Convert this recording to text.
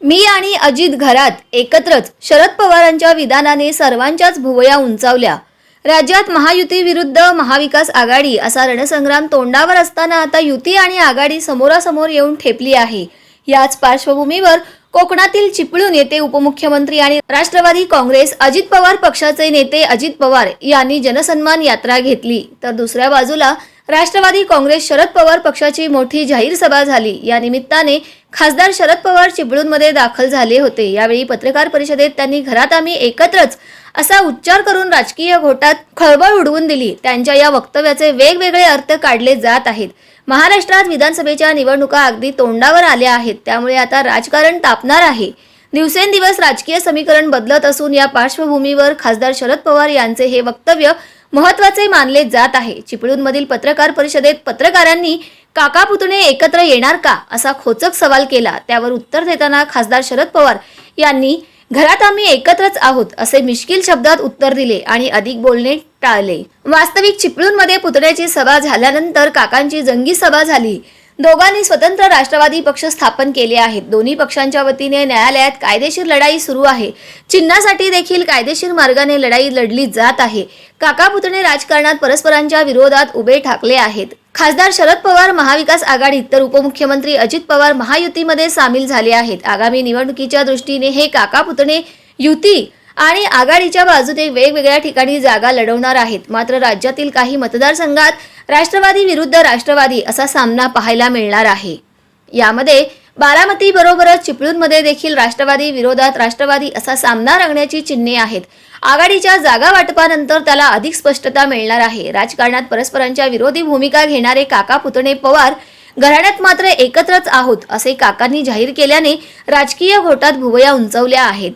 मी आणि अजित घरात एकत्रच, शरद पवारांच्या विधानाने सर्वांच्याच भुवया उंचावल्या. राज्यात महायुती विरुद्ध महाविकास आघाडी असा रणसंग्राम तोंडावर असताना आता युती आणि आघाडी समोरासमोर येऊन ठेपली आहे. याच पार्श्वभूमीवर कोकणातील चिपळूण येथे उपमुख्यमंत्री आणि राष्ट्रवादी काँग्रेस अजित पवार पक्षाचे नेते अजित पवार यांनी जनसन्मान यात्रा घेतली. तर दुसऱ्या बाजूला राष्ट्रवादी काँग्रेस शरद पवार पक्षाची मोठी जाहीर सभा झाली. या निमित्ताने खासदार शरद पवार चिपळूणमध्ये दाखल झाले होते. यावेळी पत्रकार परिषदेत त्यांनी घरात आम्ही एकत्रच असा उच्चार करून राजकीय घोटात खळबळ उडवून दिली. त्यांच्या या वक्तव्याचे वेगवेगळे अर्थ काढले जात आहेत. महाराष्ट्रात विधानसभेच्या निवडणुका अगदी तोंडावर आल्या आहेत, त्यामुळे आता राजकारण तापणार आहे. दिवसेंदिवस राजकीय समीकरण बदलत असून या पार्श्वभूमीवर खासदार शरद पवार यांचे हे वक्तव्य महत्त्वाचे मानले जात आहे. चिपळूणमधील पत्रकार परिषदेत पत्रकारांनी काका पुतणे एकत्र येणार का असा खोचक सवाल केला. त्यावर उत्तर देताना खासदार शरद पवार यांनी घरात आम्ही एकत्रच आहोत असे मिश्किल शब्दात उत्तर दिले आणि अधिक बोलणे टाळले. वास्तविक चिपळूणमध्ये पुतण्याची सभा झाल्यानंतर काकांची जंगी सभा झाली. दोघांनी स्वतंत्र राष्ट्रवादी पक्ष स्थापन केले आहेत. दोन्ही पक्षांच्या वतीने न्यायालयात कायदेशीर लढाई सुरू आहे. चिन्हासाठी देखील कायदेशीर मार्गाने लढाई लढली जात आहे. काका पुतणे राजकारणात परस्परांच्या विरोधात उभे ठाकले आहेत. खासदार शरद पवार महाविकास आघाडीत तर उपमुख्यमंत्री अजित पवार महायुतीमध्ये सामील झाले आहेत. आगामी निवडणुकीच्या दृष्टीने हे काका पुतणे युती आणि आघाडीच्या बाजूने वेगवेगळ्या ठिकाणी जागा लढवणार आहेत. मात्र राज्यातील काही मतदारसंघात राष्ट्रवादी विरुद्ध राष्ट्रवादी असा सामना पाहायला मिळणार आहे. यामध्ये बारामती बरोबरच चिपळूणमध्ये देखील राष्ट्रवादी विरोधात राष्ट्रवादी असा सामना रंगण्याची चिन्हे आहेत. आघाडीच्या जागा वाटपानंतर त्याला अधिक स्पष्टता मिळणार आहे. राजकारणात परस्परांच्या विरोधी भूमिका घेणारे काका पुतणे पवार घराण्यात मात्र एकत्रच आहोत असे काकांनी जाहीर केल्याने राजकीय घोटात भुवया उंचावल्या आहेत.